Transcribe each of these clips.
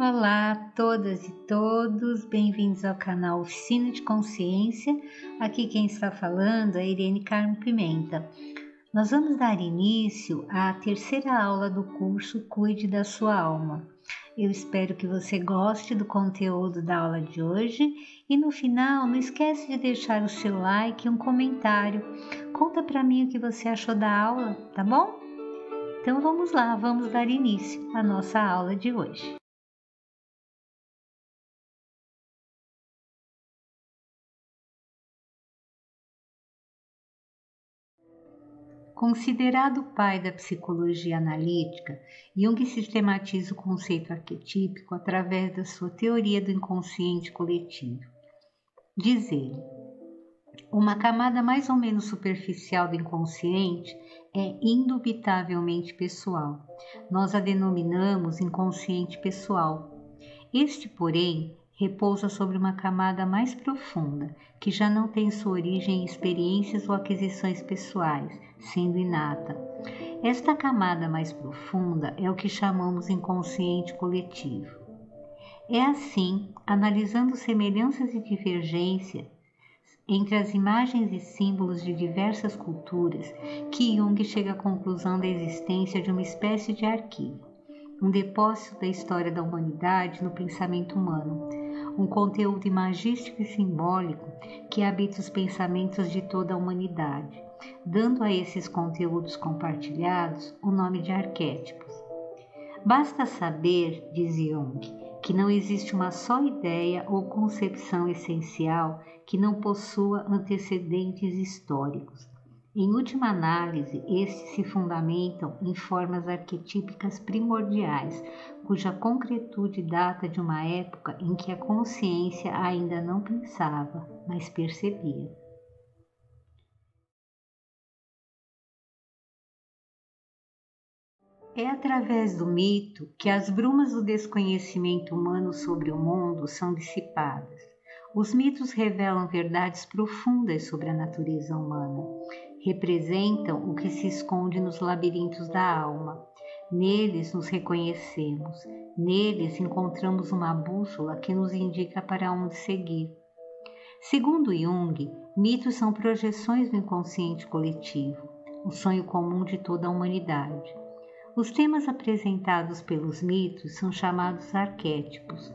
Olá a todas e todos, bem-vindos ao canal Oficina de Consciência. Aqui quem está falando é Irene Carmo Pimenta. Nós vamos dar início à terceira aula do curso Cuide da Sua Alma. Eu espero que você goste do conteúdo da aula de hoje e no final não esquece de deixar o seu like e um comentário. Conta para mim o que você achou da aula, tá bom? Então vamos lá, vamos dar início à nossa aula de hoje. Considerado o pai da psicologia analítica, Jung sistematiza o conceito arquetípico através da sua teoria do inconsciente coletivo. Diz ele, uma camada mais ou menos superficial do inconsciente é indubitavelmente pessoal. Nós a denominamos inconsciente pessoal. Este, porém, repousa sobre uma camada mais profunda, que já não tem sua origem em experiências ou aquisições pessoais, sendo inata. Esta camada mais profunda é o que chamamos inconsciente coletivo. É assim, analisando semelhanças e divergências entre as imagens e símbolos de diversas culturas, que Jung chega à conclusão da existência de uma espécie de arquivo, um depósito da história da humanidade no pensamento humano, um conteúdo imagístico e simbólico que habita os pensamentos de toda a humanidade, dando a esses conteúdos compartilhados o nome de arquétipos. Basta saber, diz Jung, que não existe uma só ideia ou concepção essencial que não possua antecedentes históricos. Em última análise, estes se fundamentam em formas arquetípicas primordiais, cuja concretude data de uma época em que a consciência ainda não pensava, mas percebia. É através do mito que as brumas do desconhecimento humano sobre o mundo são dissipadas. Os mitos revelam verdades profundas sobre a natureza humana. Representam o que se esconde nos labirintos da alma. Neles nos reconhecemos. Neles encontramos uma bússola que nos indica para onde seguir. Segundo Jung, mitos são projeções do inconsciente coletivo, o sonho comum de toda a humanidade. Os temas apresentados pelos mitos são chamados arquétipos.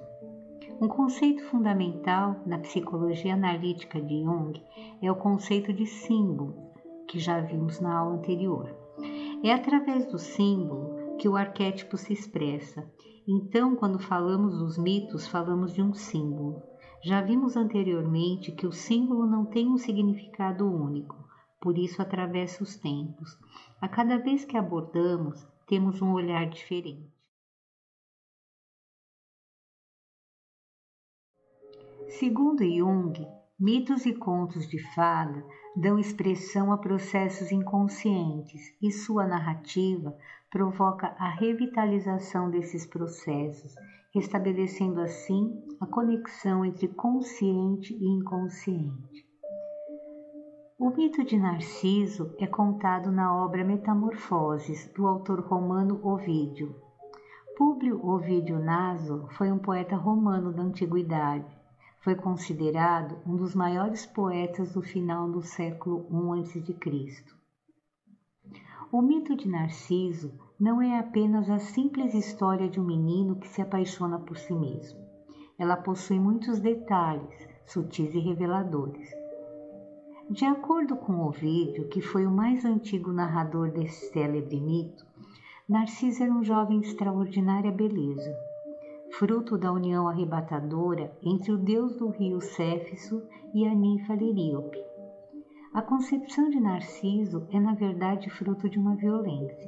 Um conceito fundamental na psicologia analítica de Jung é o conceito de símbolo, que já vimos na aula anterior. É através do símbolo que o arquétipo se expressa. Então, quando falamos dos mitos, falamos de um símbolo. Já vimos anteriormente que o símbolo não tem um significado único, por isso atravessa os tempos. A cada vez que abordamos, temos um olhar diferente. Segundo Jung, mitos e contos de fada dão expressão a processos inconscientes e sua narrativa provoca a revitalização desses processos, restabelecendo assim a conexão entre consciente e inconsciente. O mito de Narciso é contado na obra Metamorfoses, do autor romano Ovídio. Públio Ovídio Naso foi um poeta romano da antiguidade. Foi considerado um dos maiores poetas do final do século I a.C. O mito de Narciso não é apenas a simples história de um menino que se apaixona por si mesmo. Ela possui muitos detalhes, sutis e reveladores. De acordo com Ovídio, que foi o mais antigo narrador desse célebre mito, Narciso era um jovem de extraordinária beleza, fruto da união arrebatadora entre o deus do rio Céfiso e a ninfa Liríope. A concepção de Narciso é, na verdade, fruto de uma violência.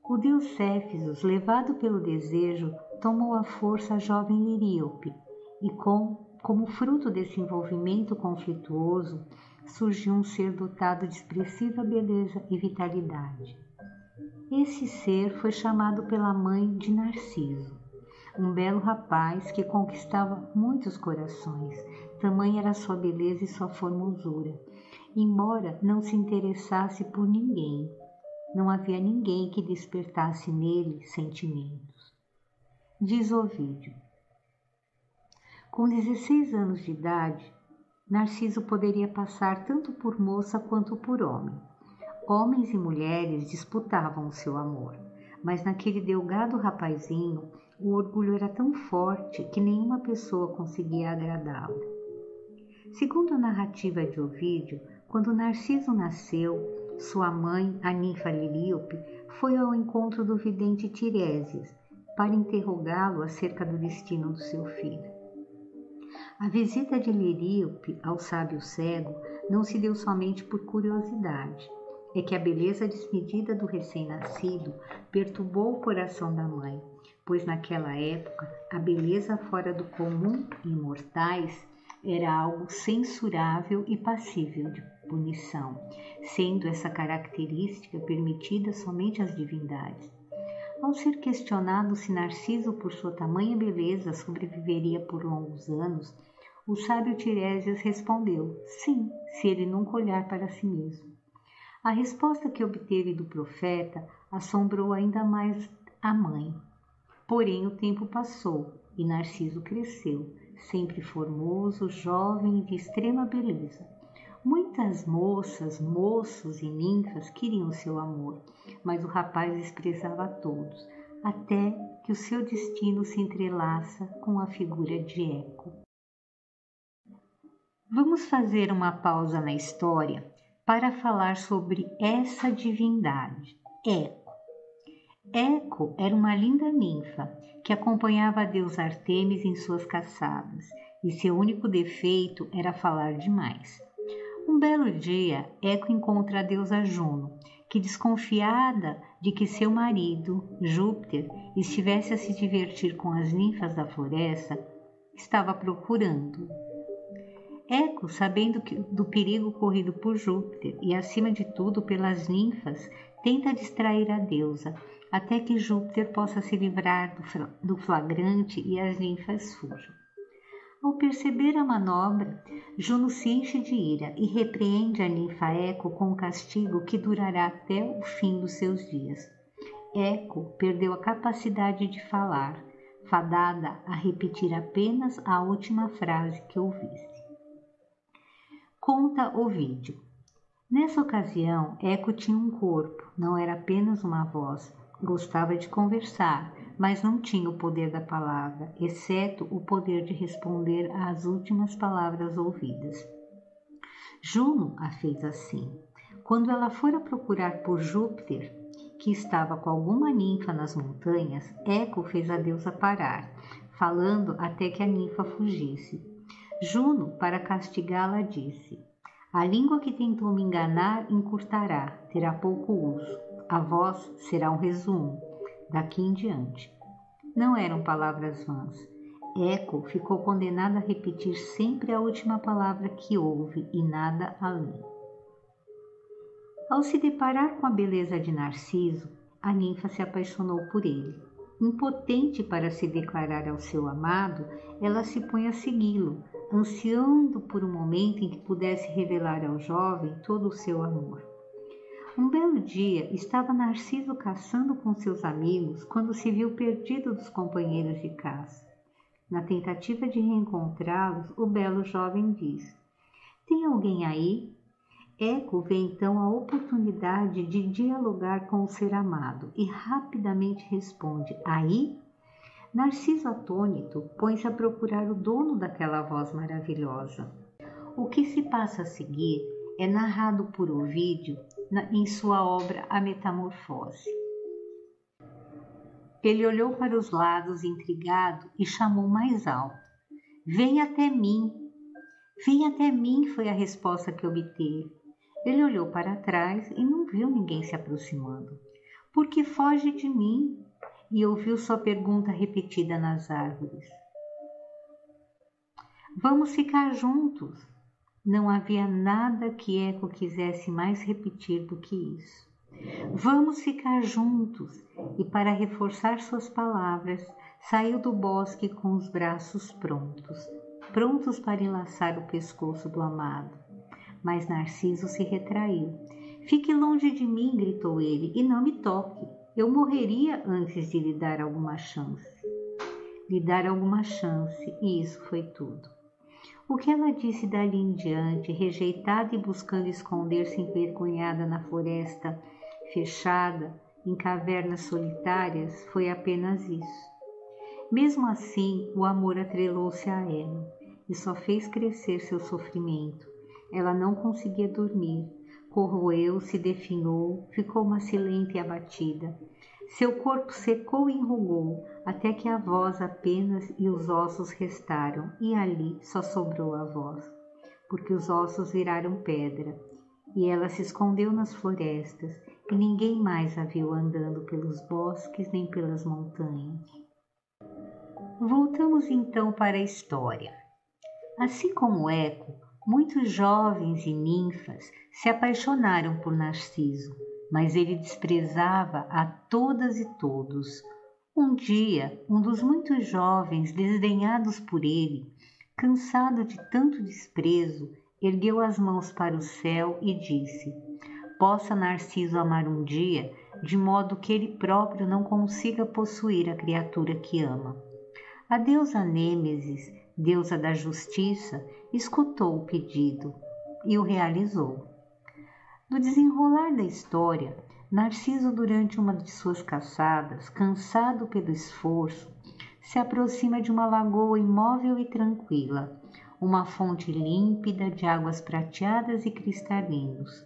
O deus Céfiso, levado pelo desejo, tomou à força a jovem Liríope e, como fruto desse envolvimento conflituoso, surgiu um ser dotado de expressiva beleza e vitalidade. Esse ser foi chamado pela mãe de Narciso, um belo rapaz que conquistava muitos corações, tamanha era sua beleza e sua formosura, embora não se interessasse por ninguém. Não havia ninguém que despertasse nele sentimentos. Diz Ovídio: com 16 anos de idade, Narciso poderia passar tanto por moça quanto por homem. Homens e mulheres disputavam o seu amor, mas naquele delgado rapazinho, o orgulho era tão forte que nenhuma pessoa conseguia agradá-lo. Segundo a narrativa de Ovídio, quando Narciso nasceu, sua mãe, a ninfa Liríope, foi ao encontro do vidente Tiresias para interrogá-lo acerca do destino do seu filho. A visita de Liríope ao sábio cego não se deu somente por curiosidade. É que a beleza desmedida do recém-nascido perturbou o coração da mãe, pois naquela época a beleza fora do comum e mortais era algo censurável e passível de punição, sendo essa característica permitida somente às divindades. Ao ser questionado se Narciso, por sua tamanha beleza, sobreviveria por longos anos, o sábio Tiresias respondeu: sim, se ele nunca olhar para si mesmo. A resposta que obteve do profeta assombrou ainda mais a mãe. Porém, o tempo passou e Narciso cresceu, sempre formoso, jovem e de extrema beleza. Muitas moças, moços e ninfas queriam seu amor, mas o rapaz desprezava a todos, até que o seu destino se entrelaça com a figura de Eco. Vamos fazer uma pausa na história para falar sobre essa divindade, Eco. Eco era uma linda ninfa que acompanhava a deusa Ártemis em suas caçadas, e seu único defeito era falar demais. Um belo dia, Eco encontra a deusa Juno, que, desconfiada de que seu marido, Júpiter, estivesse a se divertir com as ninfas da floresta, estava procurando. Eco, sabendo do perigo corrido por Júpiter e, acima de tudo, pelas ninfas, tenta distrair a deusa, até que Júpiter possa se livrar do flagrante e as ninfas fujam. Ao perceber a manobra, Juno se enche de ira e repreende a ninfa Eco com um castigo que durará até o fim dos seus dias. Eco perdeu a capacidade de falar, fadada a repetir apenas a última frase que ouvisse. Conta Ovídio. Nessa ocasião, Eco tinha um corpo, não era apenas uma voz. Gostava de conversar, mas não tinha o poder da palavra, exceto o poder de responder às últimas palavras ouvidas. Juno a fez assim. Quando ela fora procurar por Júpiter, que estava com alguma ninfa nas montanhas, Eco fez a deusa parar, falando até que a ninfa fugisse. Juno, para castigá-la, disse: a língua que tentou me enganar encurtará, terá pouco uso. A voz será um resumo, daqui em diante. Não eram palavras vãs. Eco ficou condenada a repetir sempre a última palavra que ouve e nada além. Ao se deparar com a beleza de Narciso, a ninfa se apaixonou por ele. Impotente para se declarar ao seu amado, ela se põe a segui-lo, ansiando por um momento em que pudesse revelar ao jovem todo o seu amor. Um belo dia, estava Narciso caçando com seus amigos quando se viu perdido dos companheiros de caça. Na tentativa de reencontrá-los, o belo jovem diz: tem alguém aí? Eco vê então a oportunidade de dialogar com o ser amado e rapidamente responde: aí? Narciso, atônito, põe-se a procurar o dono daquela voz maravilhosa. O que se passa a seguir é narrado por Ovídio em sua obra A Metamorfose. Ele olhou para os lados intrigado e chamou mais alto: vem até mim! Vem até mim, foi a resposta que obteve. Ele olhou para trás e não viu ninguém se aproximando. Por que foge de mim? E ouviu sua pergunta repetida nas árvores. Vamos ficar juntos. Não havia nada que Eco quisesse mais repetir do que isso. Vamos ficar juntos. E para reforçar suas palavras, saiu do bosque com os braços prontos para enlaçar o pescoço do amado. Mas Narciso se retraiu. Fique longe de mim, gritou ele, e não me toque. Eu morreria antes de lhe dar alguma chance. lhe dar alguma chance, e isso foi tudo. O que ela disse dali em diante, rejeitada e buscando esconder-se envergonhada na floresta fechada, em cavernas solitárias, foi apenas isso. Mesmo assim, o amor atrelou-se a ela e só fez crescer seu sofrimento. Ela não conseguia dormir, corroeu-se, definhou, ficou macilenta e abatida. Seu corpo secou e enrugou, até que a voz apenas e os ossos restaram, e ali só sobrou a voz, porque os ossos viraram pedra, e ela se escondeu nas florestas, e ninguém mais a viu andando pelos bosques nem pelas montanhas. Voltamos então para a história. Assim como Eco, muitos jovens e ninfas se apaixonaram por Narciso, mas ele desprezava a todas e todos. Um dia, um dos muitos jovens desdenhados por ele, cansado de tanto desprezo, ergueu as mãos para o céu e disse: possa Narciso amar um dia, de modo que ele próprio não consiga possuir a criatura que ama. A deusa Nêmesis, deusa da justiça, escutou o pedido e o realizou. No desenrolar da história, Narciso, durante uma de suas caçadas, cansado pelo esforço, se aproxima de uma lagoa imóvel e tranquila, uma fonte límpida de águas prateadas e cristalinos,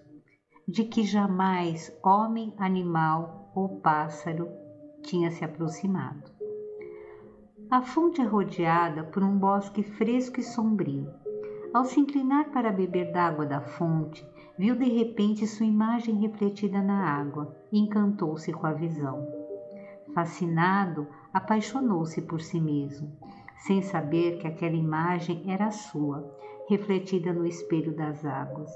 de que jamais homem, animal ou pássaro tinha se aproximado. A fonte é rodeada por um bosque fresco e sombrio. Ao se inclinar para beber da água da fonte, viu de repente sua imagem refletida na água e encantou-se com a visão. Fascinado, apaixonou-se por si mesmo, sem saber que aquela imagem era sua, refletida no espelho das águas.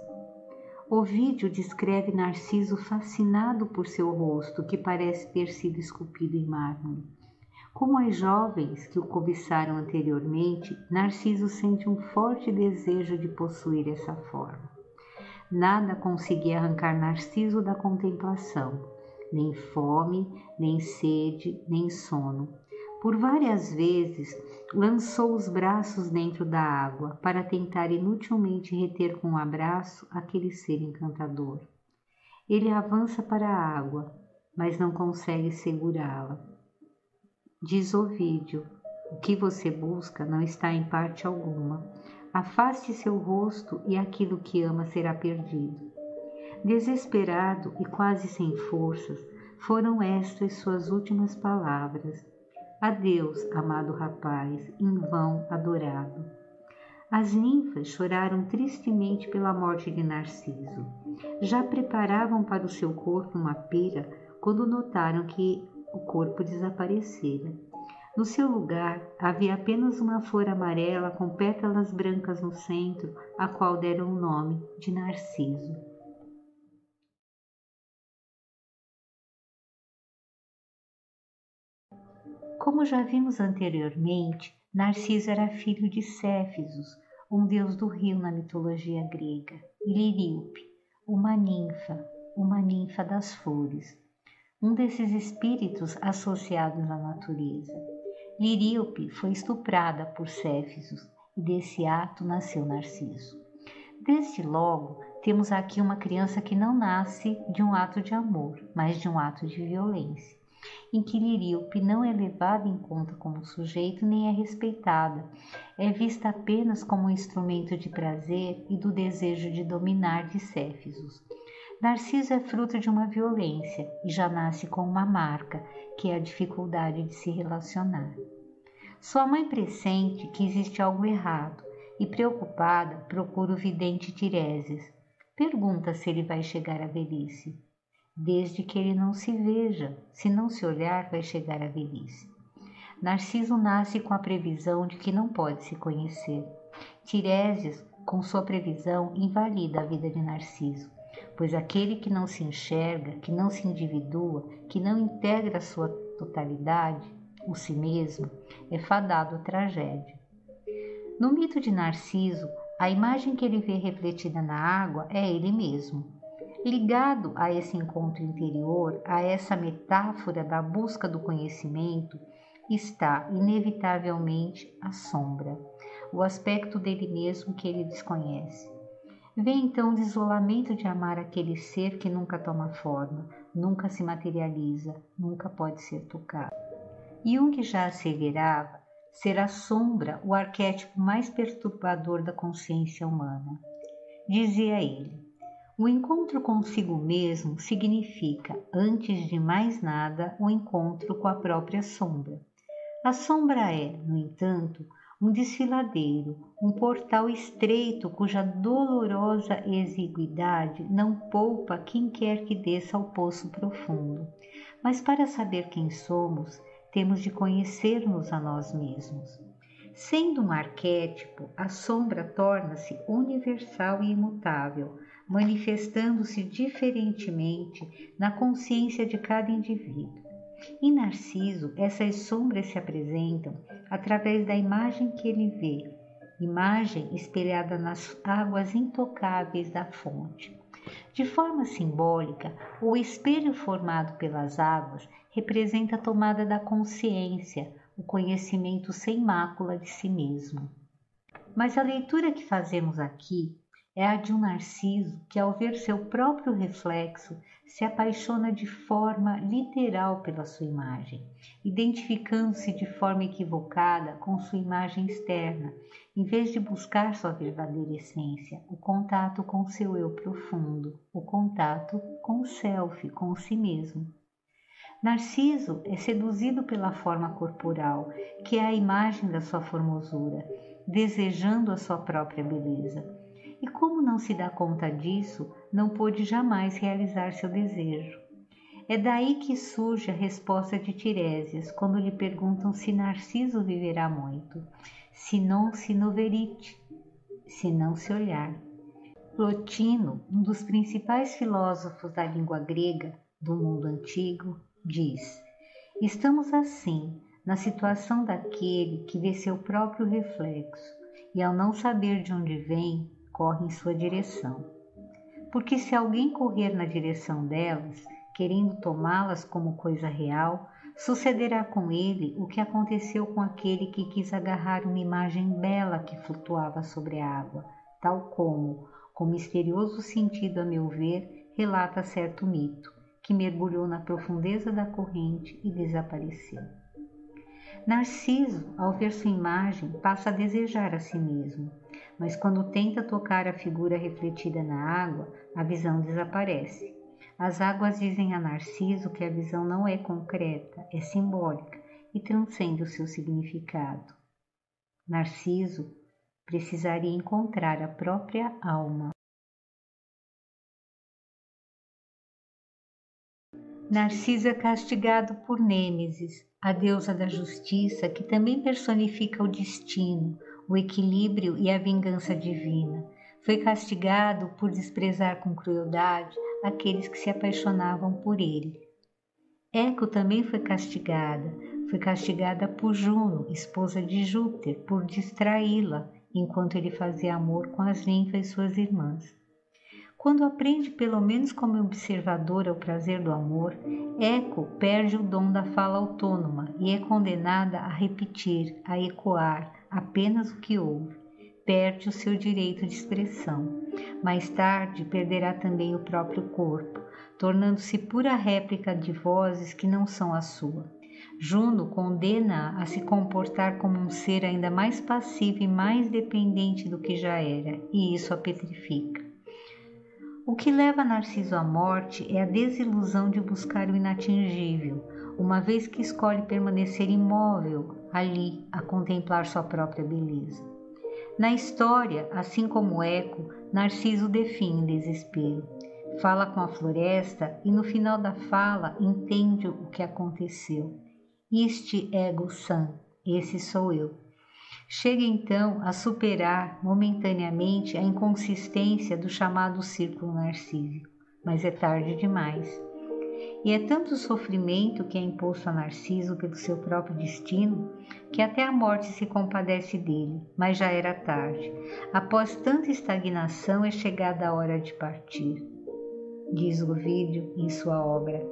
Ovídio descreve Narciso fascinado por seu rosto, que parece ter sido esculpido em mármore. Como as jovens que o cobiçaram anteriormente, Narciso sente um forte desejo de possuir essa forma. Nada conseguia arrancar Narciso da contemplação, nem fome, nem sede, nem sono. Por várias vezes lançou os braços dentro da água para tentar inutilmente reter com um abraço aquele ser encantador. Ele avança para a água, mas não consegue segurá-la. Diz Ovídio: o que você busca não está em parte alguma. Afaste seu rosto e aquilo que ama será perdido. Desesperado e quase sem forças, foram estas suas últimas palavras. Adeus, amado rapaz, em vão adorado. As ninfas choraram tristemente pela morte de Narciso. Já preparavam para o seu corpo uma pira quando notaram que o corpo desaparecera. No seu lugar, havia apenas uma flor amarela com pétalas brancas no centro, a qual deram o nome de Narciso. Como já vimos anteriormente, Narciso era filho de Céfisos, um deus do rio na mitologia grega, e Liríope, uma ninfa das flores, um desses espíritos associados à natureza. Liríope foi estuprada por Céfisos e desse ato nasceu Narciso. Desde logo, temos aqui uma criança que não nasce de um ato de amor, mas de um ato de violência, em que Liríope não é levada em conta como sujeito nem é respeitada, é vista apenas como um instrumento de prazer e do desejo de dominar de Céfisos. Narciso é fruto de uma violência e já nasce com uma marca, que é a dificuldade de se relacionar. Sua mãe pressente que existe algo errado e, preocupada, procura o vidente Tiresias. Pergunta se ele vai chegar à velhice. Desde que ele não se veja, se não se olhar, vai chegar à velhice. Narciso nasce com a previsão de que não pode se conhecer. Tiresias, com sua previsão, invalida a vida de Narciso, pois aquele que não se enxerga, que não se individua, que não integra a sua totalidade, o si mesmo, é fadado à tragédia. No mito de Narciso, a imagem que ele vê refletida na água é ele mesmo. Ligado a esse encontro interior, a essa metáfora da busca do conhecimento, está, inevitavelmente, a sombra, o aspecto dele mesmo que ele desconhece. Vem então o desolamento de amar aquele ser que nunca toma forma, nunca se materializa, nunca pode ser tocado. Jung já asseverava ser a sombra o arquétipo mais perturbador da consciência humana. Dizia ele: o encontro consigo mesmo significa, antes de mais nada, o encontro com a própria sombra. A sombra é, no entanto, um desfiladeiro, um portal estreito cuja dolorosa exiguidade não poupa quem quer que desça ao poço profundo. Mas para saber quem somos, temos de conhecer-nos a nós mesmos. Sendo um arquétipo, a sombra torna-se universal e imutável, manifestando-se diferentemente na consciência de cada indivíduo. Em Narciso, essas sombras se apresentam através da imagem que ele vê, imagem espelhada nas águas intocáveis da fonte. De forma simbólica, o espelho formado pelas águas representa a tomada da consciência, o conhecimento sem mácula de si mesmo. Mas a leitura que fazemos aqui é a de um Narciso que, ao ver seu próprio reflexo, se apaixona de forma literal pela sua imagem, identificando-se de forma equivocada com sua imagem externa, em vez de buscar sua verdadeira essência, o contato com seu eu profundo, o contato com o self, com si mesmo. Narciso é seduzido pela forma corporal, que é a imagem da sua formosura, desejando a sua própria beleza. E como não se dá conta disso, não pôde jamais realizar seu desejo. É daí que surge a resposta de Tiresias, quando lhe perguntam se Narciso viverá muito. Se non si noverit, se não se olhar. Plotino, um dos principais filósofos da língua grega do mundo antigo, diz: estamos assim, na situação daquele que vê seu próprio reflexo e, ao não saber de onde vem, corre em sua direção. Porque se alguém correr na direção delas, querendo tomá-las como coisa real, sucederá com ele o que aconteceu com aquele que quis agarrar uma imagem bela que flutuava sobre a água, tal como, com misterioso sentido a meu ver, relata certo mito, que mergulhou na profundeza da corrente e desapareceu. Narciso, ao ver sua imagem, passa a desejar a si mesmo, mas quando tenta tocar a figura refletida na água, a visão desaparece. As águas dizem a Narciso que a visão não é concreta, é simbólica e transcende o seu significado. Narciso precisaria encontrar a própria alma. Narciso é castigado por Nêmesis, a deusa da justiça, que também personifica o destino, o equilíbrio e a vingança divina. Foi castigado por desprezar com crueldade aqueles que se apaixonavam por ele. Eco também foi castigada por Juno, esposa de Júpiter, por distraí-la, enquanto ele fazia amor com as ninfas suas irmãs. Quando aprende pelo menos como observadora o prazer do amor, Eco perde o dom da fala autônoma e é condenada a repetir, a ecoar apenas o que ouve. Perde o seu direito de expressão. Mais tarde perderá também o próprio corpo, tornando-se pura réplica de vozes que não são a sua. Juno condena-a a se comportar como um ser ainda mais passivo e mais dependente do que já era, e isso a petrifica. O que leva Narciso à morte é a desilusão de buscar o inatingível, uma vez que escolhe permanecer imóvel ali, a contemplar sua própria beleza. Na história, assim como Eco, Narciso define desespero. Fala com a floresta e no final da fala entende o que aconteceu. Isti ego sum, esse sou eu. Chega então a superar momentaneamente a inconsistência do chamado círculo narcísico, mas é tarde demais. E é tanto o sofrimento que é imposto a Narciso pelo seu próprio destino, que até a morte se compadece dele, mas já era tarde. Após tanta estagnação é chegada a hora de partir. Diz Ovídio em sua obra: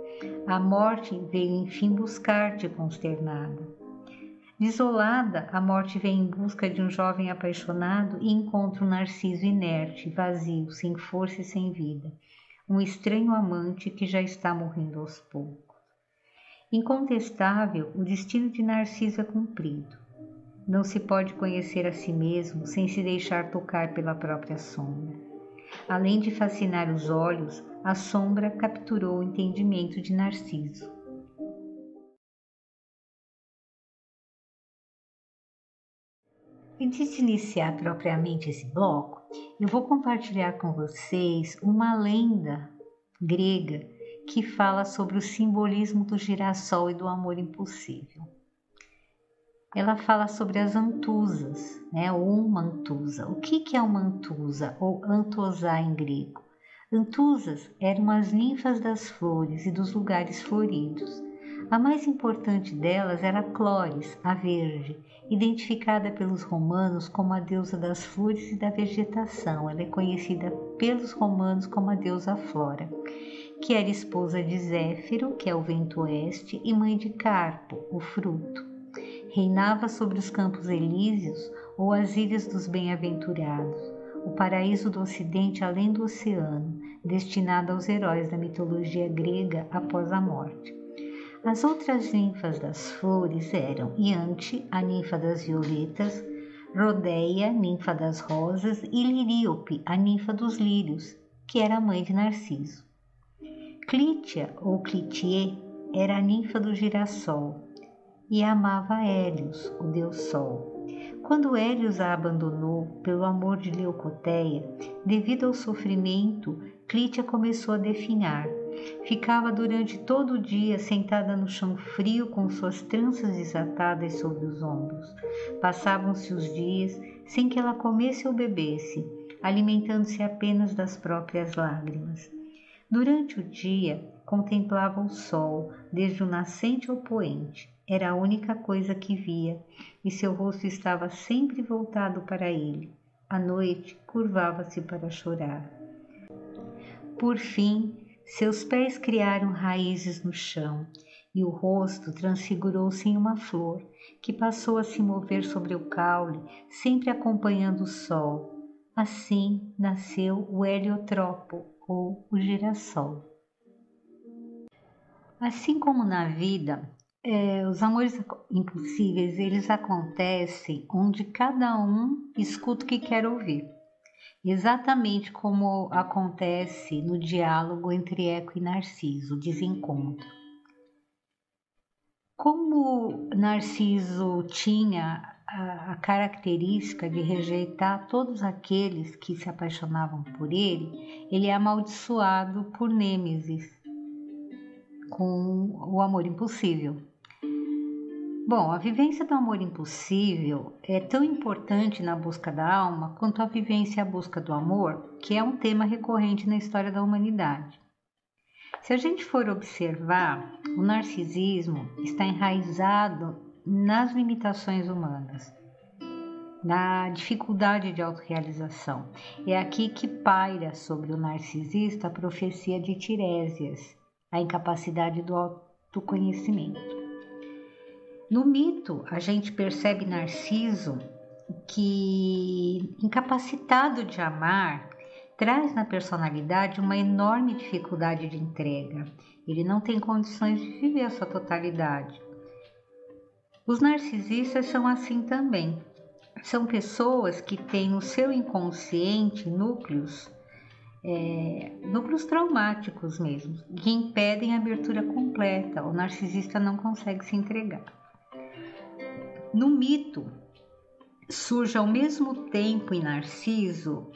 a morte veio enfim buscar-te consternada. Desolada, a morte vem em busca de um jovem apaixonado e encontra um Narciso inerte, vazio, sem força e sem vida, um estranho amante que já está morrendo aos poucos. Incontestável, o destino de Narciso é cumprido. Não se pode conhecer a si mesmo sem se deixar tocar pela própria sombra. Além de fascinar os olhos, a sombra capturou o entendimento de Narciso. Antes de iniciar propriamente esse bloco, eu vou compartilhar com vocês uma lenda grega que fala sobre o simbolismo do girassol e do amor impossível. Ela fala sobre as antusas, ou uma antusa. O que é uma antusa ou antosá em grego? Antusas eram as ninfas das flores e dos lugares floridos. A mais importante delas era Clóris, a Verde, identificada pelos romanos como a deusa das flores e da vegetação. Ela é conhecida pelos romanos como a deusa Flora, que era esposa de Zéfiro, que é o vento oeste, e mãe de Carpo, o fruto. Reinava sobre os campos elíseos ou as ilhas dos bem-aventurados, o paraíso do ocidente além do oceano, destinado aos heróis da mitologia grega após a morte. As outras ninfas das flores eram Iante, a ninfa das violetas, Rodeia, ninfa das rosas, e Liríope, a ninfa dos lírios, que era a mãe de Narciso. Clítia, ou Clitie, era a ninfa do girassol e amava Hélios, o deus Sol. Quando Hélios a abandonou pelo amor de Leucoteia, devido ao sofrimento, Clítia começou a definhar. Ficava durante todo o dia sentada no chão frio com suas tranças desatadas sobre os ombros. Passavam-se os dias sem que ela comesse ou bebesse, alimentando-se apenas das próprias lágrimas. Durante o dia, contemplava o sol, desde o nascente ao poente. Era a única coisa que via, e seu rosto estava sempre voltado para ele. À noite, curvava-se para chorar. Por fim, seus pés criaram raízes no chão, e o rosto transfigurou-se em uma flor, que passou a se mover sobre o caule, sempre acompanhando o sol. Assim nasceu o heliotropo, ou o girassol. Assim como na vida, os amores impossíveis, eles acontecem onde cada um escuta o que quer ouvir. Exatamente como acontece no diálogo entre Eco e Narciso, o desencontro. Como Narciso tinha a característica de rejeitar todos aqueles que se apaixonavam por ele, ele é amaldiçoado por Nêmesis, com o amor impossível. Bom, a vivência do amor impossível é tão importante na busca da alma quanto a vivência e a busca do amor, que é um tema recorrente na história da humanidade. Se a gente for observar, o narcisismo está enraizado nas limitações humanas, na dificuldade de autorrealização. É aqui que paira sobre o narcisista a profecia de Tiresias, a incapacidade do autoconhecimento. No mito, a gente percebe Narciso que, incapacitado de amar, traz na personalidade uma enorme dificuldade de entrega. Ele não tem condições de viver a sua totalidade. Os narcisistas são assim também. São pessoas que têm no seu inconsciente núcleos traumáticos mesmo, que impedem a abertura completa. O narcisista não consegue se entregar. No mito, surge ao mesmo tempo em Narciso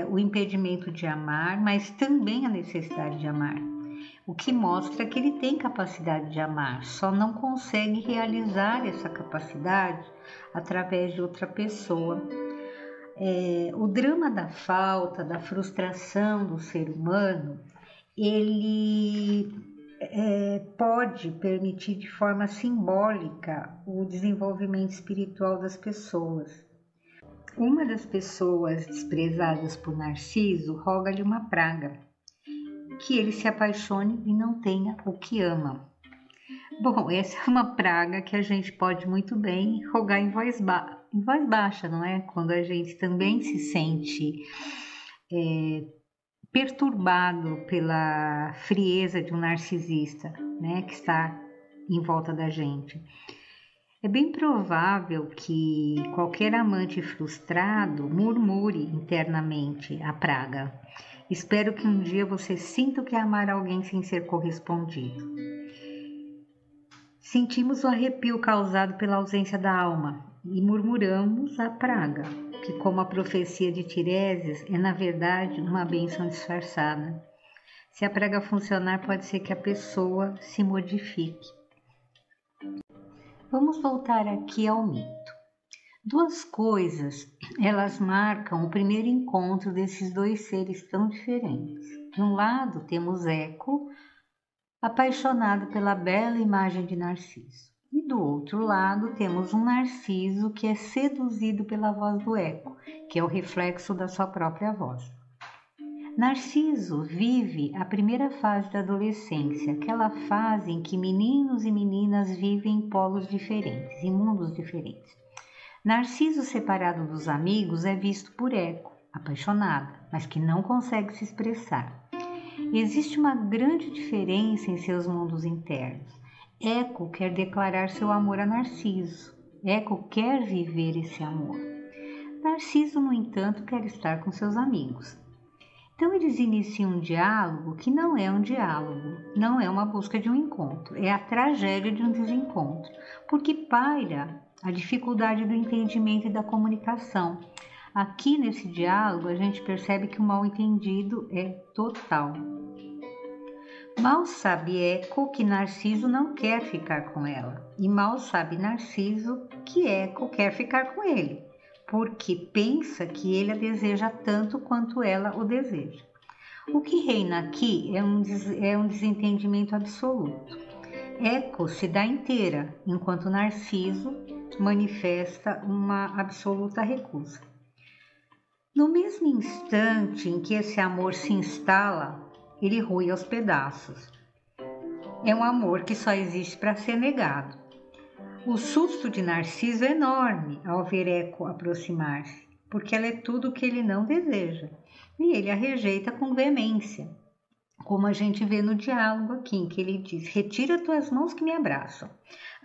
o impedimento de amar, mas também a necessidade de amar, o que mostra que ele tem capacidade de amar, só não consegue realizar essa capacidade através de outra pessoa. O drama da falta, da frustração do ser humano, ele pode permitir de forma simbólica o desenvolvimento espiritual das pessoas. Uma das pessoas desprezadas por Narciso roga-lhe uma praga, que ele se apaixone e não tenha o que ama. Bom, essa é uma praga que a gente pode muito bem rogar em voz baixa, não é? Quando a gente também se sente perturbado pela frieza de um narcisista, né, que está em volta da gente. É bem provável que qualquer amante frustrado murmure internamente a praga. Espero que um dia você sinta o que é amar alguém sem ser correspondido. Sentimos o arrepio causado pela ausência da alma e murmuramos a praga, que, como a profecia de Tiresias, é na verdade uma bênção disfarçada. Se a praga funcionar, pode ser que a pessoa se modifique. Vamos voltar aqui ao mito. Duas coisas, elas marcam o primeiro encontro desses dois seres tão diferentes. De um lado, temos Eco, apaixonado pela bela imagem de Narciso. E do outro lado, temos um Narciso que é seduzido pela voz do Eco, que é o reflexo da sua própria voz. Narciso vive a primeira fase da adolescência, aquela fase em que meninos e meninas vivem em polos diferentes, em mundos diferentes. Narciso, separado dos amigos, é visto por Eco, apaixonada, mas que não consegue se expressar. Existe uma grande diferença em seus mundos internos. Eco quer declarar seu amor a Narciso. Eco quer viver esse amor. Narciso, no entanto, quer estar com seus amigos. Então eles iniciam um diálogo que não é um diálogo, não é uma busca de um encontro, é a tragédia de um desencontro, porque paira a dificuldade do entendimento e da comunicação. Aqui nesse diálogo a gente percebe que o mal-entendido é total. Mal sabe Eco que Narciso não quer ficar com ela, e mal sabe Narciso que Eco quer ficar com ele, porque pensa que ele a deseja tanto quanto ela o deseja. O que reina aqui é um desentendimento absoluto. Eco se dá inteira, enquanto Narciso manifesta uma absoluta recusa. No mesmo instante em que esse amor se instala, ele rui aos pedaços. É um amor que só existe para ser negado. O susto de Narciso é enorme ao ver Eco aproximar-se, porque ela é tudo o que ele não deseja, e ele a rejeita com veemência, como a gente vê no diálogo aqui, em que ele diz: retira tuas mãos que me abraçam,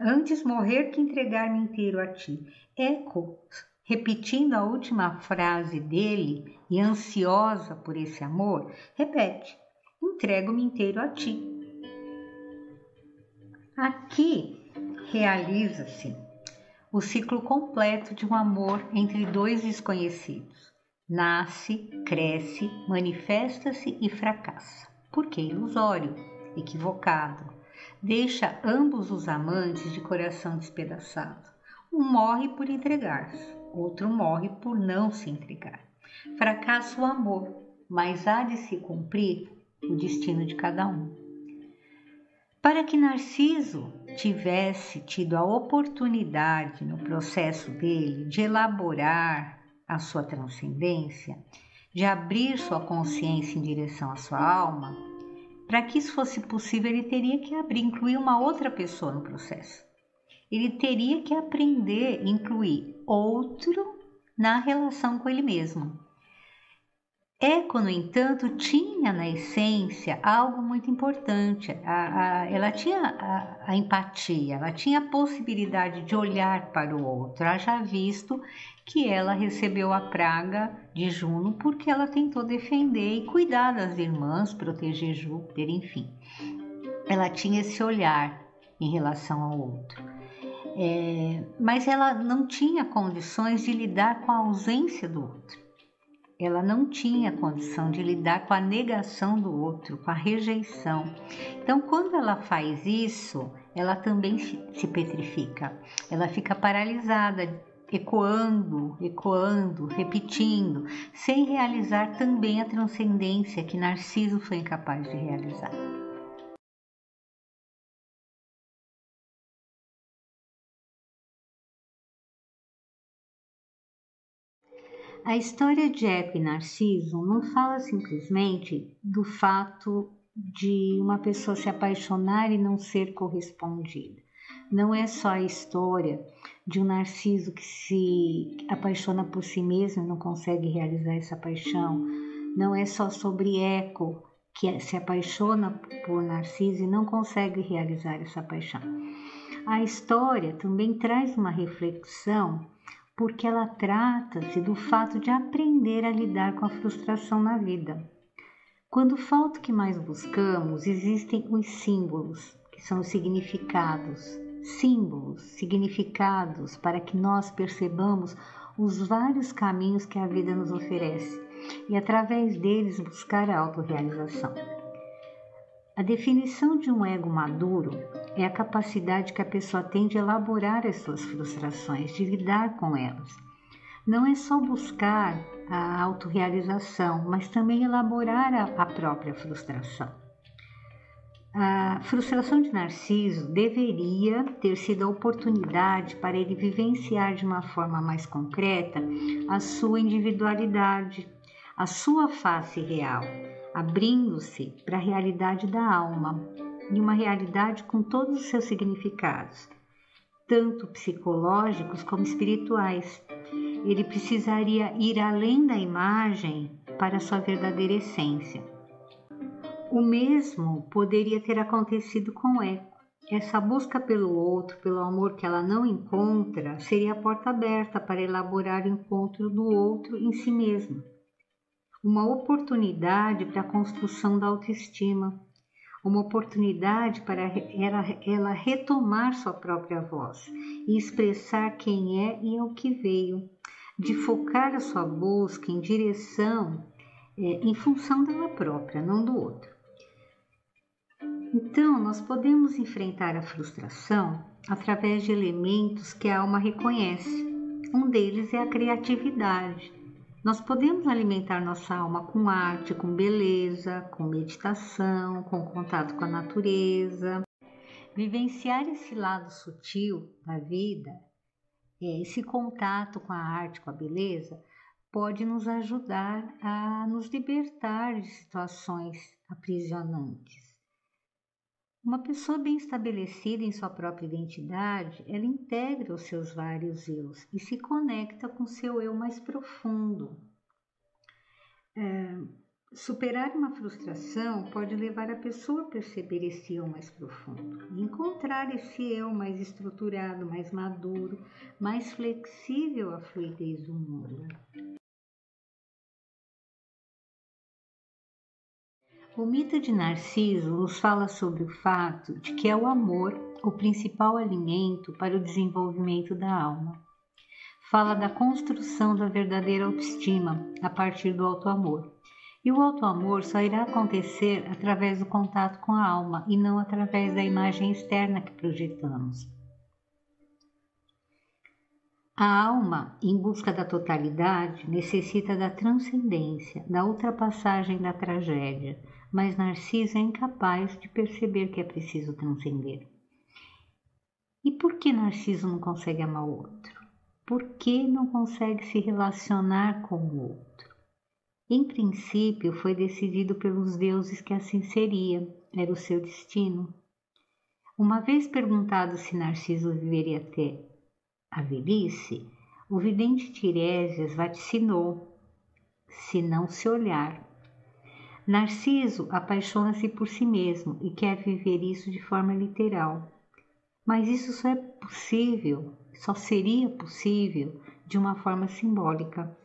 antes morrer que entregar-me inteiro a ti. Eco, repetindo a última frase dele e ansiosa por esse amor, repete: entrego-me inteiro a ti. Aqui realiza-se o ciclo completo de um amor entre dois desconhecidos. Nasce, cresce, manifesta-se e fracassa. Porque ilusório, equivocado. Deixa ambos os amantes de coração despedaçado. Um morre por entregar-se, outro morre por não se entregar. Fracassa o amor, mas há de se cumprir o destino de cada um. Para que Narciso tivesse tido a oportunidade no processo dele de elaborar a sua transcendência, de abrir sua consciência em direção à sua alma, para que isso fosse possível, ele teria que incluir uma outra pessoa no processo. Ele teria que aprender a incluir outro na relação com ele mesmo. Eco, no entanto, tinha na essência algo muito importante. Ela tinha a empatia, ela tinha a possibilidade de olhar para o outro. Haja visto que ela recebeu a praga de Juno porque ela tentou defender e cuidar das irmãs, proteger Júpiter, enfim. Ela tinha esse olhar em relação ao outro. Mas ela não tinha condições de lidar com a ausência do outro. Ela não tinha condição de lidar com a negação do outro, com a rejeição. Então, quando ela faz isso, ela também se petrifica. Ela fica paralisada, ecoando, repetindo, sem realizar também a transcendência que Narciso foi incapaz de realizar. A história de Eco e Narciso não fala simplesmente do fato de uma pessoa se apaixonar e não ser correspondida. Não é só a história de um narciso que se apaixona por si mesmo e não consegue realizar essa paixão. Não é só sobre Eco, que se apaixona por Narciso e não consegue realizar essa paixão. A história também traz uma reflexão, porque ela trata-se do fato de aprender a lidar com a frustração na vida. Quando falta o que mais buscamos, existem os símbolos, que são os significados. Símbolos, significados, para que nós percebamos os vários caminhos que a vida nos oferece e, através deles, buscar a autorrealização. A definição de um ego maduro é a capacidade que a pessoa tem de elaborar as suas frustrações, de lidar com elas. Não é só buscar a autorrealização, mas também elaborar a própria frustração. A frustração de Narciso deveria ter sido a oportunidade para ele vivenciar de uma forma mais concreta a sua individualidade, a sua face real, abrindo-se para a realidade da alma, e uma realidade com todos os seus significados, tanto psicológicos como espirituais. Ele precisaria ir além da imagem para a sua verdadeira essência. O mesmo poderia ter acontecido com Eco. Essa busca pelo outro, pelo amor que ela não encontra, seria a porta aberta para elaborar o encontro do outro em si mesma. Uma oportunidade para a construção da autoestima, uma oportunidade para ela retomar sua própria voz e expressar quem é e ao que veio, de focar a sua busca em direção, em função dela própria, não do outro. Então, nós podemos enfrentar a frustração através de elementos que a alma reconhece. Um deles é a criatividade. Nós podemos alimentar nossa alma com arte, com beleza, com meditação, com contato com a natureza. Vivenciar esse lado sutil da vida, esse contato com a arte, com a beleza, pode nos ajudar a nos libertar de situações aprisionantes. Uma pessoa bem estabelecida em sua própria identidade, ela integra os seus vários eus e se conecta com seu eu mais profundo. Superar uma frustração pode levar a pessoa a perceber esse eu mais profundo e encontrar esse eu mais estruturado, mais maduro, mais flexível à fluidez do mundo. O mito de Narciso nos fala sobre o fato de que é o amor o principal alimento para o desenvolvimento da alma. Fala da construção da verdadeira autoestima a partir do autoamor. E o autoamor só irá acontecer através do contato com a alma e não através da imagem externa que projetamos. A alma, em busca da totalidade, necessita da transcendência, da ultrapassagem da tragédia, mas Narciso é incapaz de perceber que é preciso transcender. E por que Narciso não consegue amar o outro? Por que não consegue se relacionar com o outro? Em princípio, foi decidido pelos deuses que assim seria, era o seu destino. Uma vez perguntado se Narciso viveria até a velhice, o vidente Tiresias vaticinou: se não se olhar. Narciso apaixona-se por si mesmo e quer viver isso de forma literal. Mas isso só é possível, só seria possível de uma forma simbólica.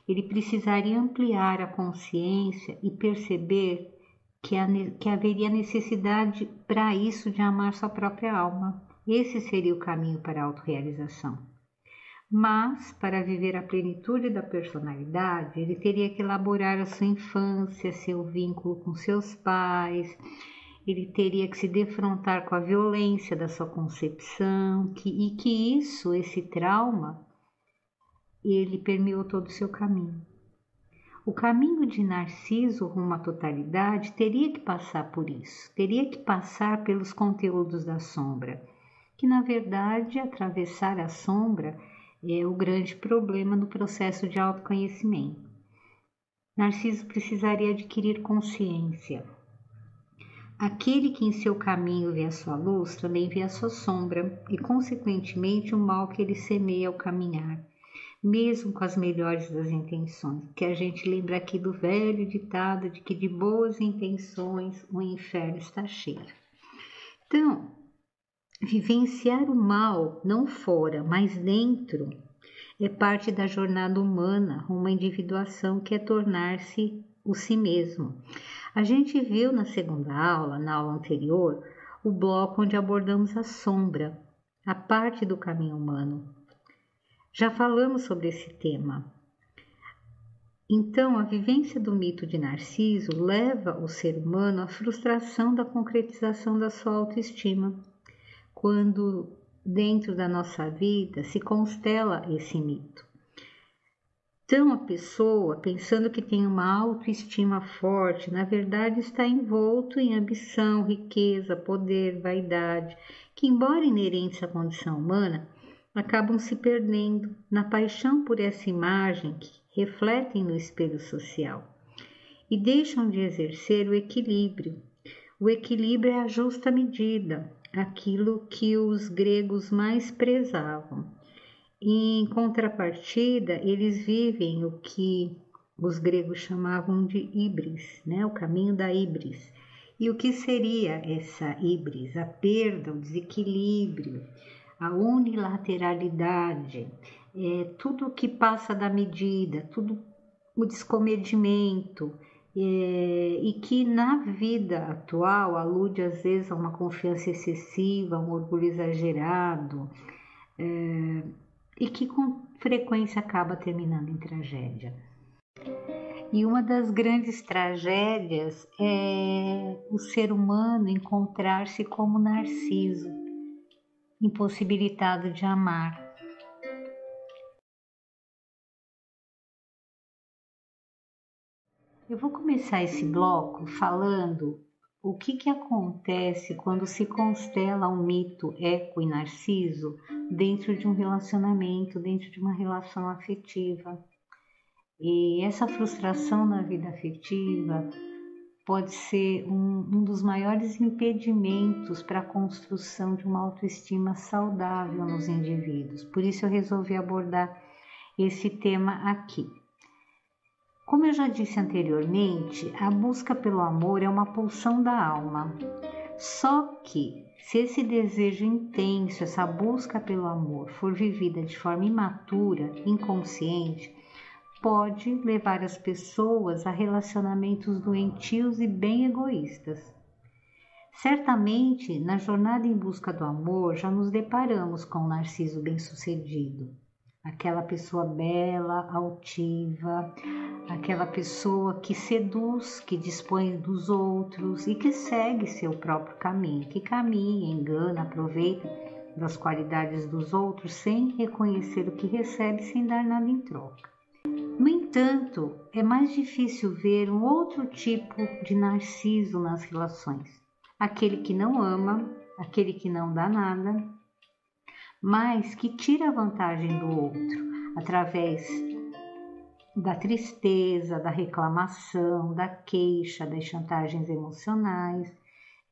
Ele precisaria ampliar a consciência e perceber que haveria necessidade para isso de amar sua própria alma. Esse seria o caminho para a autorrealização. Mas, para viver a plenitude da personalidade, ele teria que elaborar a sua infância, seu vínculo com seus pais, ele teria que se defrontar com a violência da sua concepção, esse trauma, ele permeou todo o seu caminho. O caminho de Narciso rumo à totalidade teria que passar por isso, teria que passar pelos conteúdos da sombra, que na verdade atravessar a sombra é o grande problema no processo de autoconhecimento. Narciso precisaria adquirir consciência. Aquele que em seu caminho vê a sua luz, também vê a sua sombra, e consequentemente o mal que ele semeia ao caminhar, mesmo com as melhores das intenções, que a gente lembra aqui do velho ditado de que de boas intenções o inferno está cheio. Então, vivenciar o mal não fora, mas dentro, é parte da jornada humana, uma individuação que é tornar-se o si mesmo. A gente viu na segunda aula, na aula anterior, o bloco onde abordamos a sombra, a parte do caminho humano. Já falamos sobre esse tema. Então, a vivência do mito de Narciso leva o ser humano à frustração da concretização da sua autoestima, quando dentro da nossa vida se constela esse mito. Então, a pessoa, pensando que tem uma autoestima forte, na verdade está envolto em ambição, riqueza, poder, vaidade, que, embora inerentes à condição humana, acabam se perdendo na paixão por essa imagem que refletem no espelho social e deixam de exercer o equilíbrio. O equilíbrio é a justa medida, aquilo que os gregos mais prezavam. Em contrapartida, eles vivem o que os gregos chamavam de híbris, né? O caminho da híbris. E o que seria essa híbris? A perda, o desequilíbrio, a unilateralidade, tudo que passa da medida, tudo o descomedimento, e que na vida atual alude às vezes a uma confiança excessiva, a um orgulho exagerado, e que com frequência acaba terminando em tragédia. E uma das grandes tragédias é o ser humano encontrar-se como Narciso, impossibilitado de amar. Eu vou começar esse bloco falando o que acontece quando se constela um mito Eco e Narciso dentro de um relacionamento, dentro de uma relação afetiva. E essa frustração na vida afetiva pode ser um dos maiores impedimentos para a construção de uma autoestima saudável nos indivíduos. Por isso eu resolvi abordar esse tema aqui. Como eu já disse anteriormente, a busca pelo amor é uma pulsão da alma. Só que, se esse desejo intenso, essa busca pelo amor, for vivida de forma imatura, inconsciente, pode levar as pessoas a relacionamentos doentios e bem egoístas. Certamente, na jornada em busca do amor, já nos deparamos com um Narciso bem-sucedido. Aquela pessoa bela, altiva, aquela pessoa que seduz, que dispõe dos outros e que segue seu próprio caminho, que caminha, engana, aproveita das qualidades dos outros sem reconhecer o que recebe, sem dar nada em troca. No entanto, é mais difícil ver um outro tipo de Narciso nas relações. Aquele que não ama, aquele que não dá nada, mas que tira vantagem do outro através da tristeza, da reclamação, da queixa, das chantagens emocionais.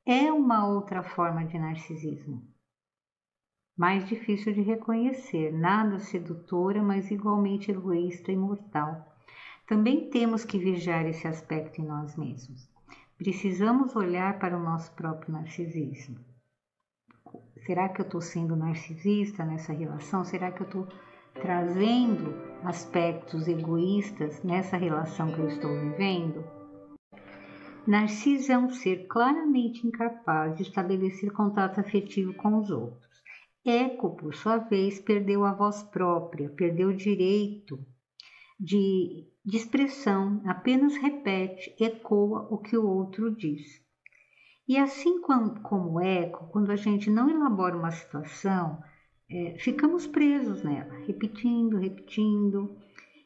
É uma outra forma de narcisismo. Mais difícil de reconhecer, nada sedutora, mas igualmente egoísta e mortal. Também temos que vigiar esse aspecto em nós mesmos. Precisamos olhar para o nosso próprio narcisismo. Será que eu estou sendo narcisista nessa relação? Será que eu estou trazendo aspectos egoístas nessa relação que eu estou vivendo? Narciso é um ser claramente incapaz de estabelecer contato afetivo com os outros. Eco, por sua vez, perdeu a voz própria, perdeu o direito de expressão, apenas repete, ecoa o que o outro diz. E assim como Eco, quando a gente não elabora uma situação, ficamos presos nela, repetindo.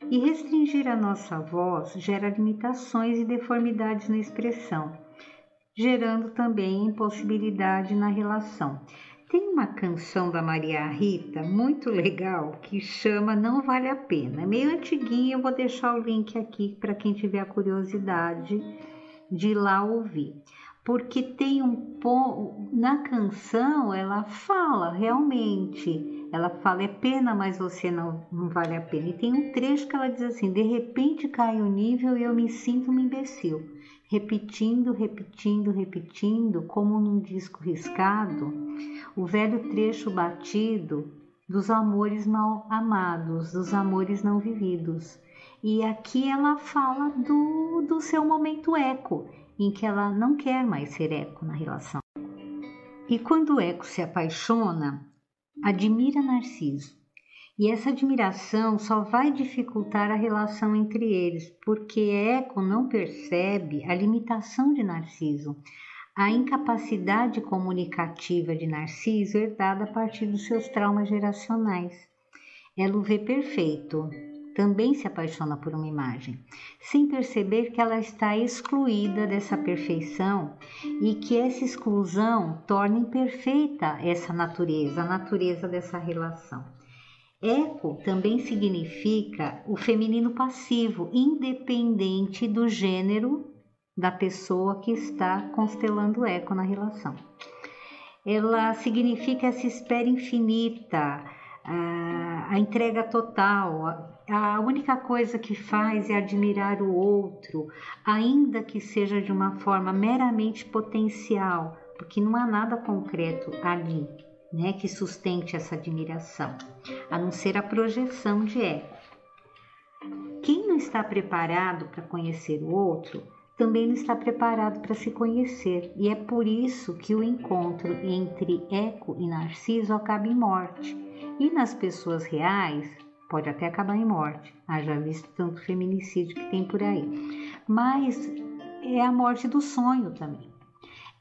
E restringir a nossa voz gera limitações e deformidades na expressão, gerando também impossibilidade na relação. Tem uma canção da Maria Rita muito legal que chama Não Vale a Pena. É meio antiguinha, eu vou deixar o link aqui para quem tiver a curiosidade de ir lá ouvir. porque tem na canção ela fala realmente, ela fala é pena, mas você não vale a pena. E tem um trecho que ela diz assim: de repente cai o nível e eu me sinto um imbecil, repetindo, repetindo, repetindo, como num disco riscado, o velho trecho batido dos amores mal amados, dos amores não vividos. E aqui ela fala do seu momento eco, em que ela não quer mais ser eco na relação. E quando o eco se apaixona, admira Narciso. E essa admiração só vai dificultar a relação entre eles, porque Eco não percebe a limitação de Narciso, a incapacidade comunicativa de Narciso herdada a partir dos seus traumas geracionais. Ela o vê perfeito, também se apaixona por uma imagem, sem perceber que ela está excluída dessa perfeição e que essa exclusão torna imperfeita essa natureza, a natureza dessa relação. Eco também significa o feminino passivo, independente do gênero da pessoa que está constelando eco na relação. Ela significa essa espera infinita, a entrega total. A única coisa que faz é admirar o outro, ainda que seja de uma forma meramente potencial, porque não há nada concreto ali, né, que sustente essa admiração, a não ser a projeção de eco. Quem não está preparado para conhecer o outro, também não está preparado para se conhecer, e é por isso que o encontro entre Eco e Narciso acaba em morte. E nas pessoas reais, pode até acabar em morte, haja visto tanto feminicídio que tem por aí, mas é a morte do sonho também.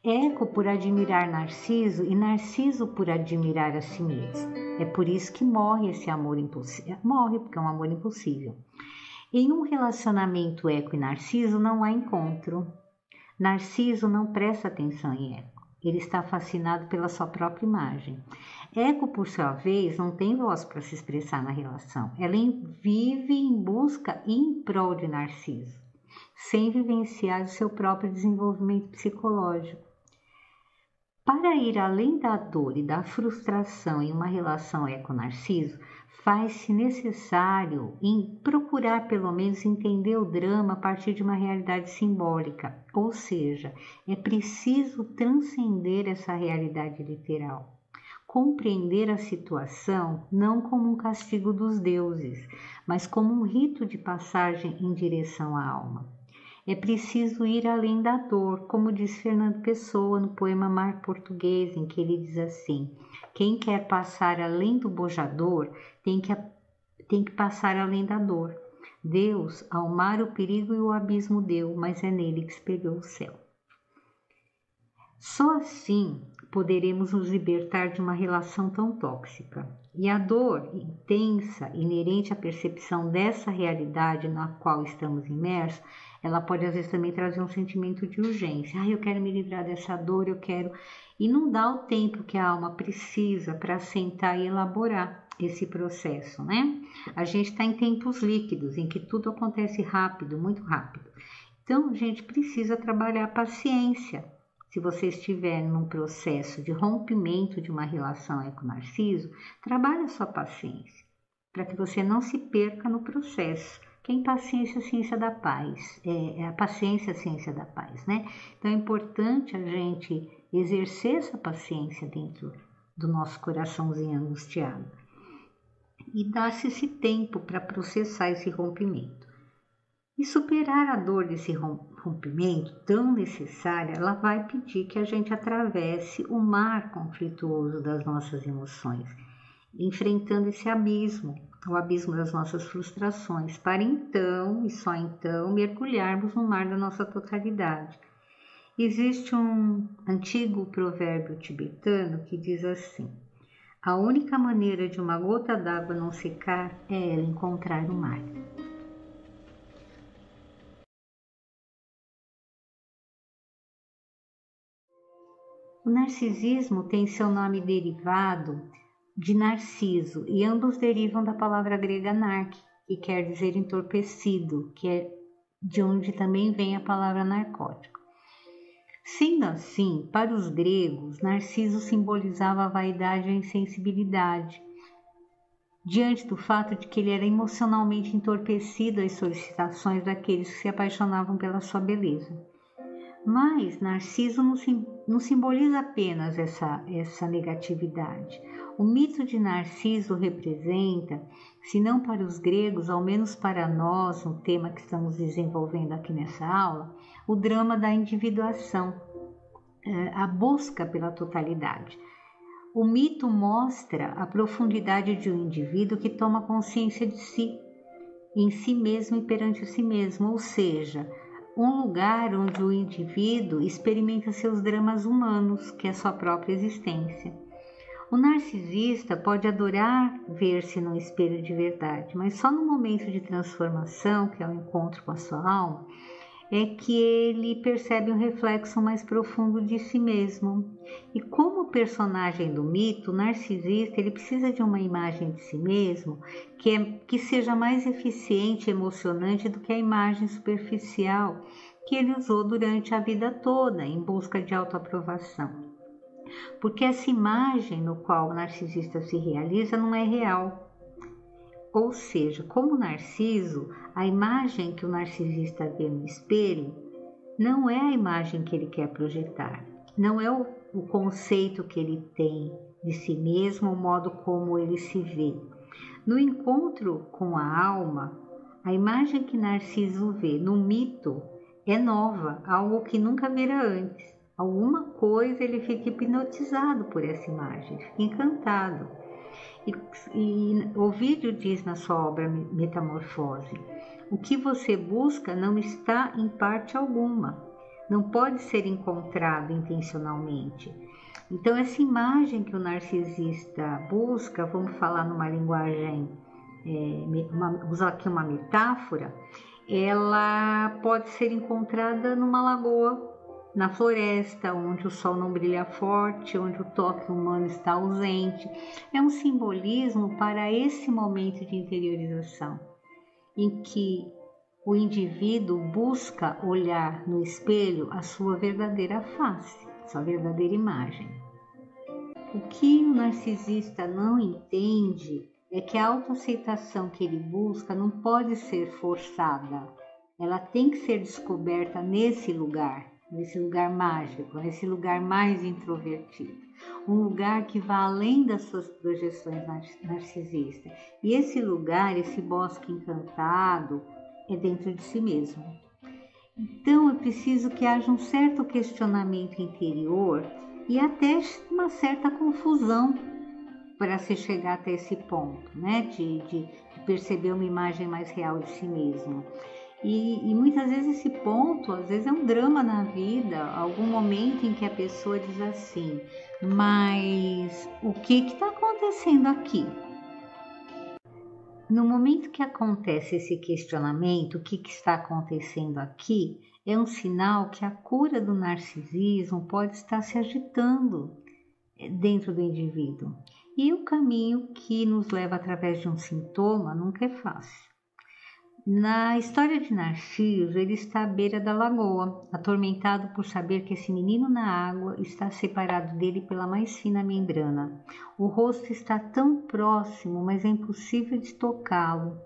Eco por admirar Narciso e Narciso por admirar a si mesmo. É por isso que morre esse amor impossível. Morre porque é um amor impossível. Em um relacionamento Eco e Narciso não há encontro. Narciso não presta atenção em Eco. Ele está fascinado pela sua própria imagem. Eco, por sua vez, não tem voz para se expressar na relação. Ela vive em busca e em prol de Narciso, sem vivenciar o seu próprio desenvolvimento psicológico. Para ir além da dor e da frustração em uma relação eco-narciso, faz-se necessário procurar pelo menos entender o drama a partir de uma realidade simbólica, ou seja, é preciso transcender essa realidade literal, compreender a situação não como um castigo dos deuses, mas como um rito de passagem em direção à alma. É preciso ir além da dor, como diz Fernando Pessoa no poema Mar Português, em que ele diz assim: quem quer passar além do bojador tem que passar além da dor. Deus ao mar o perigo e o abismo deu, mas é nele que espelhou o céu. Só assim poderemos nos libertar de uma relação tão tóxica. E a dor intensa, inerente à percepção dessa realidade na qual estamos imersos, ela pode às vezes também trazer um sentimento de urgência. Eu quero me livrar dessa dor, eu quero... E não dá o tempo que a alma precisa para sentar e elaborar esse processo, né? A gente está em tempos líquidos, em que tudo acontece rápido, muito rápido. Então, a gente precisa trabalhar a paciência. Se você estiver num processo de rompimento de uma relação eco-narciso, trabalhe a sua paciência, para que você não se perca no processo. Que a impaciência é a ciência da paz, a paciência é a ciência da paz, né? Então é importante a gente exercer essa paciência dentro do nosso coraçãozinho angustiado e dar-se esse tempo para processar esse rompimento. E superar a dor desse rompimento tão necessária, ela vai pedir que a gente atravesse o mar conflituoso das nossas emoções, enfrentando esse abismo, o abismo das nossas frustrações, para então, e só então, mergulharmos no mar da nossa totalidade. Existe um antigo provérbio tibetano que diz assim: a única maneira de uma gota d'água não secar é ela encontrar o mar. O narcisismo tem seu nome derivado de Narciso, e ambos derivam da palavra grega narque, que quer dizer entorpecido, que é de onde também vem a palavra narcótico. Sendo assim, para os gregos, Narciso simbolizava a vaidade e a insensibilidade, diante do fato de que ele era emocionalmente entorpecido às solicitações daqueles que se apaixonavam pela sua beleza. Mas Narciso não simboliza apenas essa negatividade. O mito de Narciso representa, se não para os gregos, ao menos para nós, um tema que estamos desenvolvendo aqui nessa aula, o drama da individuação, a busca pela totalidade. O mito mostra a profundidade de um indivíduo que toma consciência de si, em si mesmo e perante si mesmo, ou seja, um lugar onde o indivíduo experimenta seus dramas humanos, que é a sua própria existência. O narcisista pode adorar ver-se num espelho de verdade, mas só no momento de transformação, que é o encontro com a sua alma, é que ele percebe um reflexo mais profundo de si mesmo. E como personagem do mito, o narcisista ele precisa de uma imagem de si mesmo que seja mais eficiente e emocionante do que a imagem superficial que ele usou durante a vida toda em busca de autoaprovação. Porque essa imagem no qual o narcisista se realiza não é real. Ou seja, como Narciso, a imagem que o narcisista vê no espelho não é a imagem que ele quer projetar, não é o conceito que ele tem de si mesmo, o modo como ele se vê. No encontro com a alma, a imagem que Narciso vê no mito é nova, algo que nunca vira antes. Alguma coisa ele fica hipnotizado por essa imagem, fica encantado. E Ovídio diz na sua obra Metamorfose: o que você busca não está em parte alguma, não pode ser encontrado intencionalmente. Então essa imagem que o narcisista busca, vamos falar numa linguagem, usar aqui uma metáfora, ela pode ser encontrada numa lagoa, na floresta, onde o sol não brilha forte, onde o toque humano está ausente. É um simbolismo para esse momento de interiorização, em que o indivíduo busca olhar no espelho a sua verdadeira face, sua verdadeira imagem. O que o narcisista não entende é que a autoaceitação que ele busca não pode ser forçada. Ela tem que ser descoberta nesse lugar mágico, nesse lugar mais introvertido, um lugar que vá além das suas projeções narcisistas. E esse lugar, esse bosque encantado, é dentro de si mesmo. Então é preciso que haja um certo questionamento interior e até uma certa confusão para se chegar até esse ponto, né? De perceber uma imagem mais real de si mesmo. E muitas vezes esse ponto, às vezes é um drama na vida, algum momento em que a pessoa diz assim, mas o que está acontecendo aqui? No momento que acontece esse questionamento, o que está acontecendo aqui, é um sinal que a cura do narcisismo pode estar se agitando dentro do indivíduo. E o caminho que nos leva através de um sintoma nunca é fácil. Na história de Narciso, ele está à beira da lagoa, atormentado por saber que esse menino na água está separado dele pela mais fina membrana. O rosto está tão próximo, mas é impossível de tocá-lo.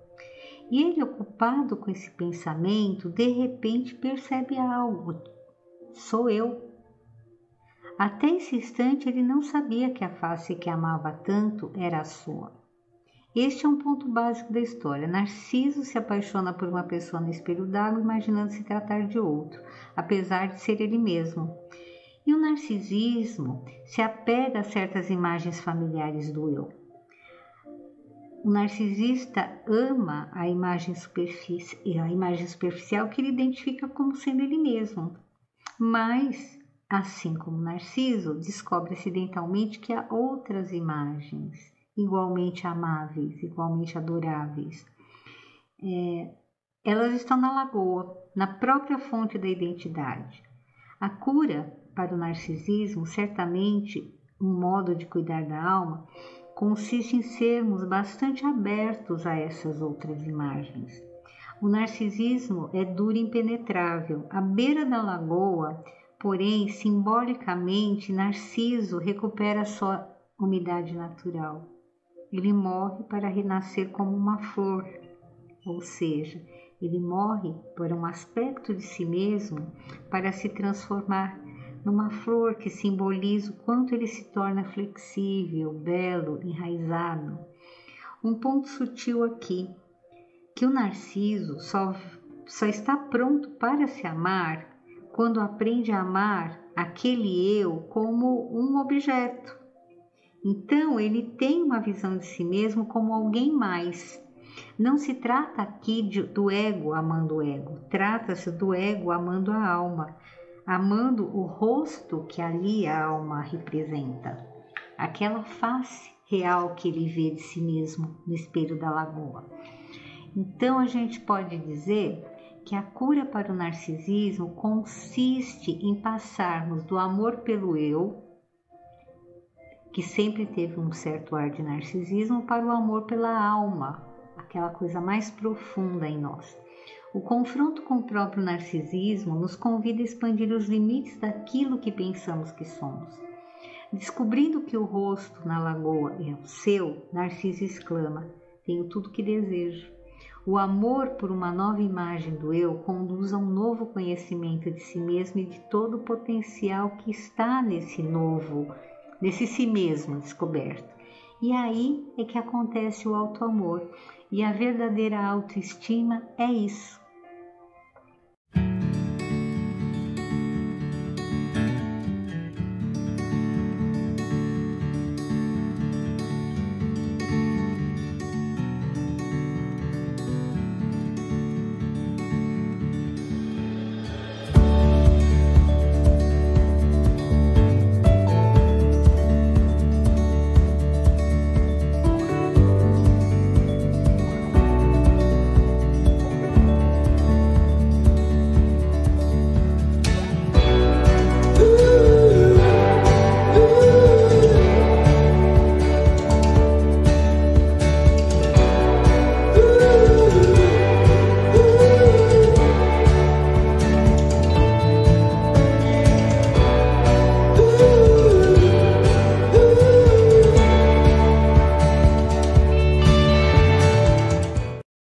E ele, ocupado com esse pensamento, de repente percebe algo. Sou eu. Até esse instante ele não sabia que a face que amava tanto era a sua. Este é um ponto básico da história. Narciso se apaixona por uma pessoa no espelho d'água, imaginando se tratar de outro, apesar de ser ele mesmo. E o narcisismo se apega a certas imagens familiares do eu. O narcisista ama a imagem superficial que ele identifica como sendo ele mesmo. Mas, assim como Narciso, descobre acidentalmente que há outras imagens igualmente amáveis, igualmente adoráveis. Elas estão na lagoa, na própria fonte da identidade. A cura para o narcisismo, certamente, um modo de cuidar da alma, consiste em sermos bastante abertos a essas outras imagens. O narcisismo é duro e impenetrável. À beira da lagoa, Porém, simbolicamente, Narciso recupera sua unidade natural. Ele morre para renascer como uma flor, ou seja, ele morre por um aspecto de si mesmo para se transformar numa flor que simboliza o quanto ele se torna flexível, belo, enraizado. Um ponto sutil aqui, que o Narciso só está pronto para se amar quando aprende a amar aquele eu como um objeto. Então, ele tem uma visão de si mesmo como alguém mais. Não se trata aqui do ego amando o ego, trata-se do ego amando a alma, amando o rosto que ali a alma representa, aquela face real que ele vê de si mesmo no espelho da lagoa. Então a gente pode dizer que a cura para o narcisismo consiste em passarmos do amor pelo eu, que sempre teve um certo ar de narcisismo, para o amor pela alma, aquela coisa mais profunda em nós. O confronto com o próprio narcisismo nos convida a expandir os limites daquilo que pensamos que somos. Descobrindo que o rosto na lagoa é o seu, Narciso exclama: tenho tudo que desejo. O amor por uma nova imagem do eu conduz a um novo conhecimento de si mesmo e de todo o potencial que está nesse si mesmo descoberto. E aí é que acontece o auto-amor. E a verdadeira autoestima é isso.